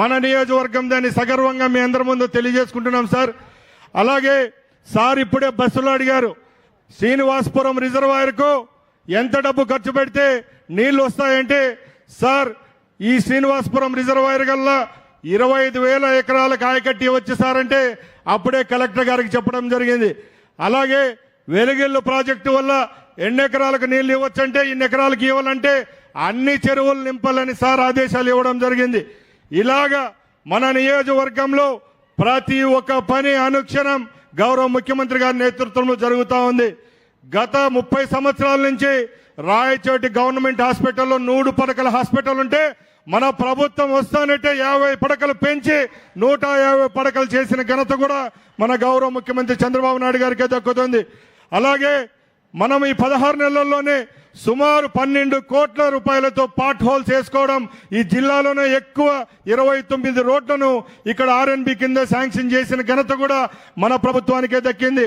మన నియోజకవర్గం దాన్ని సగర్వంగా మీ అందరి ముందు తెలియజేసుకుంటున్నాం సార్. అలాగే సార్ ఇప్పుడే బస్సులో అడిగారు, శ్రీనివాసపురం రిజర్వాయర్కు ఎంత డబ్బు ఖర్చు పెడితే నీళ్లు వస్తాయంటే, సార్ ఈ శ్రీనివాసపురం రిజర్వాయర్ గల్లా 25,000 ఎకరాలకు ఆయకట్టి వచ్చి సార్ అంటే అప్పుడే కలెక్టర్ గారికి చెప్పడం జరిగింది. అలాగే వెలుగిల్లు ప్రాజెక్టు వల్ల ఎన్ని ఎకరాలకు నీళ్లు ఇవ్వచ్చంటే ఇన్ని ఎకరాలకు ఇవ్వాలంటే అన్ని చెరువులు నింపాలని సార్ ఆదేశాలు ఇవ్వడం జరిగింది. ఇలాగా మన నియోజకవర్గంలో ప్రతి ఒక్క పని అనుక్షణం గౌరవ ముఖ్యమంత్రి గారి నేతృత్వంలో జరుగుతూ ఉంది. గత 30 సంవత్సరాల నుంచి రాయచోటి గవర్నమెంట్ హాస్పిటల్లో 100 పడకల హాస్పిటల్ ఉంటే మన ప్రభుత్వం వస్తానంటే 50 పడకలు పెంచి 150 పడకలు చేసిన ఘనత కూడా మన గౌరవ ముఖ్యమంత్రి చంద్రబాబు నాయుడు గారికి దక్కుతుంది. అలాగే మనం ఈ 16 నెలల్లోనే సుమారు 12 కోట్ల రూపాయలతో పాట్ హోల్స్ వేసుకోవడం, ఈ జిల్లాలోనే ఎక్కువ 29 రోడ్లను ఇక్కడ ఆర్ఎన్బి కింద శాంక్షన్ చేసిన ఘనత కూడా మన ప్రభుత్వానికే దక్కింది.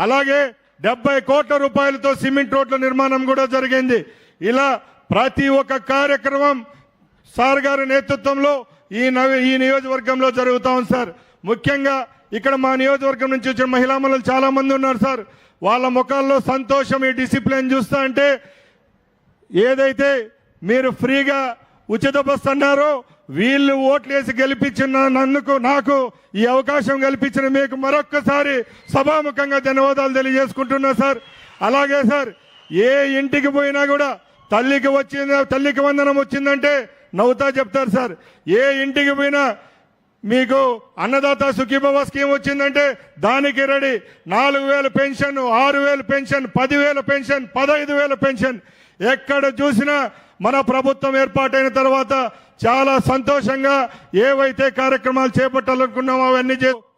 అలాగే 70 కోట్ల రూపాయలతో సిమెంట్ రోడ్ల నిర్మాణం కూడా జరిగింది. ఇలా ప్రతి ఒక్క కార్యక్రమం సార్ గారి నేతృత్వంలో ఈ నియోజకవర్గంలో జరుగుతా ఉంది సార్. ముఖ్యంగా ఇక్కడ మా నియోజకవర్గం నుంచి వచ్చిన మహిళా మనులు చాలా మంది ఉన్నారు సార్. వాళ్ళ ముఖాల్లో సంతోషం, ఈ డిసిప్లిన్ చూస్తా అంటే, ఏదైతే మీరు ఫ్రీగా ఉచిత బస్సు అన్నారో వీళ్ళు ఓట్లేసి గెలిపించిన నాకు ఈ అవకాశం కల్పించిన మీకు మరొక్కసారి సభాముఖంగా ధన్యవాదాలు తెలియజేసుకుంటున్నా సార్. అలాగే సార్ ఏ ఇంటికి పోయినా కూడా తల్లికి వందనం వచ్చిందంటే నవ్వుతా చెప్తారు సార్. ఏ ఇంటికి పోయినా మీకు అన్నదాత సుఖీభవ స్కీమ్ వచ్చిందంటే దానికి ready. 4,000 pension, 6,000 pension, 10,000 pension, 15,000 pension. ఎక్కడ చూసినా మన ప్రభుత్వం ఏర్పాటైన తర్వాత చాలా సంతోషంగా ఏవైతే కార్యక్రమాలు చేపట్టాలనుకున్నామో అవన్నీ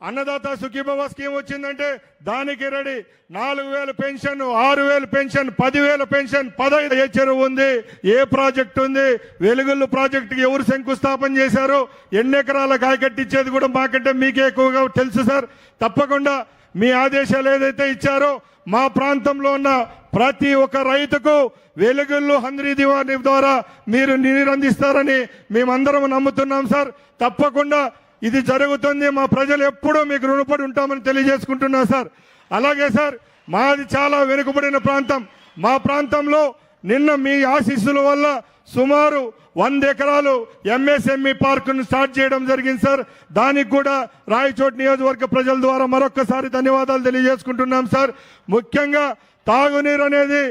అన్నదాత సుఖీభవ స్కీమ్ వచ్చిందంటే దానికి రెడీ. 4,000 పెన్షన్, 6,000 పెన్షన్, 10,000 పెన్షన్, 15 ఏ చెరువు ఉంది, ఏ ప్రాజెక్ట్ ఉంది, వెలుగుళ్ళు ప్రాజెక్టుకి ఎవరు శంకుస్థాపన చేశారు, ఎన్ని ఎకరాల కాయకట్టించేది కూడా మాకంటే మీకే ఎక్కువగా తెలుసు సార్. తప్పకుండా మీ ఆదేశాలు ఏదైతే ఇచ్చారో మా ప్రాంతంలో ఉన్న ప్రతి ఒక్క రైతుకు వెలుగుళ్ళు 100 దివాణి ద్వారా మీరు నీరు అందిస్తారని మేమందరం నమ్ముతున్నాం సార్. తప్పకుండా ఇది జరుగుతుంది. మా ప్రజలు ఎప్పుడూ మీకు రుణపడి ఉంటామని తెలియజేసుకుంటున్నా సార్. అలాగే సార్ మాది చాలా వెనుకబడిన ప్రాంతం. మా ప్రాంతంలో నిన్న మీ ఆశీస్సుల వల్ల సుమారు 100 ఎకరాలు ఎంఎస్ఎంఈ పార్కును స్టార్ట్ చేయడం జరిగింది సార్. దానికి కూడా రాయచోటి నియోజకవర్గ ప్రజల ద్వారా మరొక్కసారి ధన్యవాదాలు తెలియజేసుకుంటున్నాం సార్. ముఖ్యంగా తాగునీరు అనేది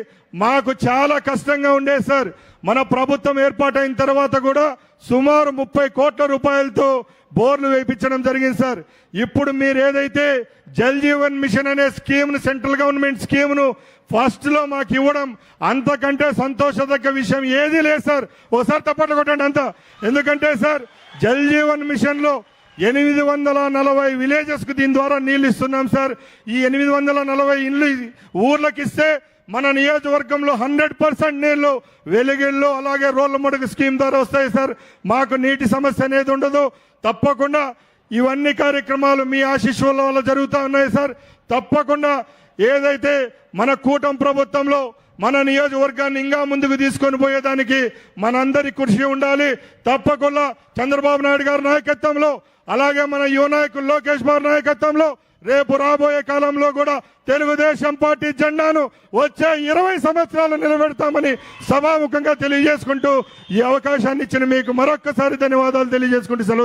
మాకు చాలా కష్టంగా ఉండేది సార్. మన ప్రభుత్వం ఏర్పాటైన తర్వాత కూడా సుమారు 30 కోట్ల రూపాయలతో బోర్లు వేయించడం జరిగింది సార్. ఇప్పుడు మీరు ఏదైతే జల్ జీవన్ మిషన్ అనే స్కీమ్ను, సెంట్రల్ గవర్నమెంట్ స్కీమ్ను ఫస్ట్ లో మాకు ఇవ్వడం అంతకంటే సంతోషదగ్గ విషయం ఏదీ లేదు సార్. ఒకసారి తప్పట్లు కొట్టండి అంతా. ఎందుకంటే సార్ జల్ జీవన్ మిషన్ లో 840 విలేజెస్ కు దీని ద్వారా నీళ్లు ఇస్తున్నాం సార్. ఈ 840 ఇండ్లు ఊర్లకు ఇస్తే మన నియోజకవర్గంలో 100% నీళ్లు వెలుగిళ్ళు అలాగే రోడ్ల మడుగు స్కీమ్ ద్వారా వస్తాయి సార్. మాకు నీటి సమస్య అనేది ఉండదు. తప్పకుండా ఇవన్నీ కార్యక్రమాలు మీ ఆశీస్సుల వల్ల జరుగుతూ ఉన్నాయి సార్. తప్పకుండా ఏదైతే మన కూటమి ప్రభుత్వంలో మన నియోజకవర్గాన్ని ఇంకా ముందుకు తీసుకొని పోయేదానికి మనందరి కృషి ఉండాలి. తప్పకుండా చంద్రబాబు నాయుడు గారి నాయకత్వంలో అలాగే మన యువ నాయకులు లోకేష్ బాబు నాయకత్వంలో రేపు రాబోయే కాలంలో కూడా తెలుగుదేశం పార్టీ జెండాను వచ్చే 20 సంవత్సరాలు నిలబెడతామని సభాముఖంగా తెలియజేసుకుంటూ ఈ అవకాశాన్ని ఇచ్చిన మీకు మరొక్కసారి ధన్యవాదాలు తెలియజేసుకుంటూ సెలవు.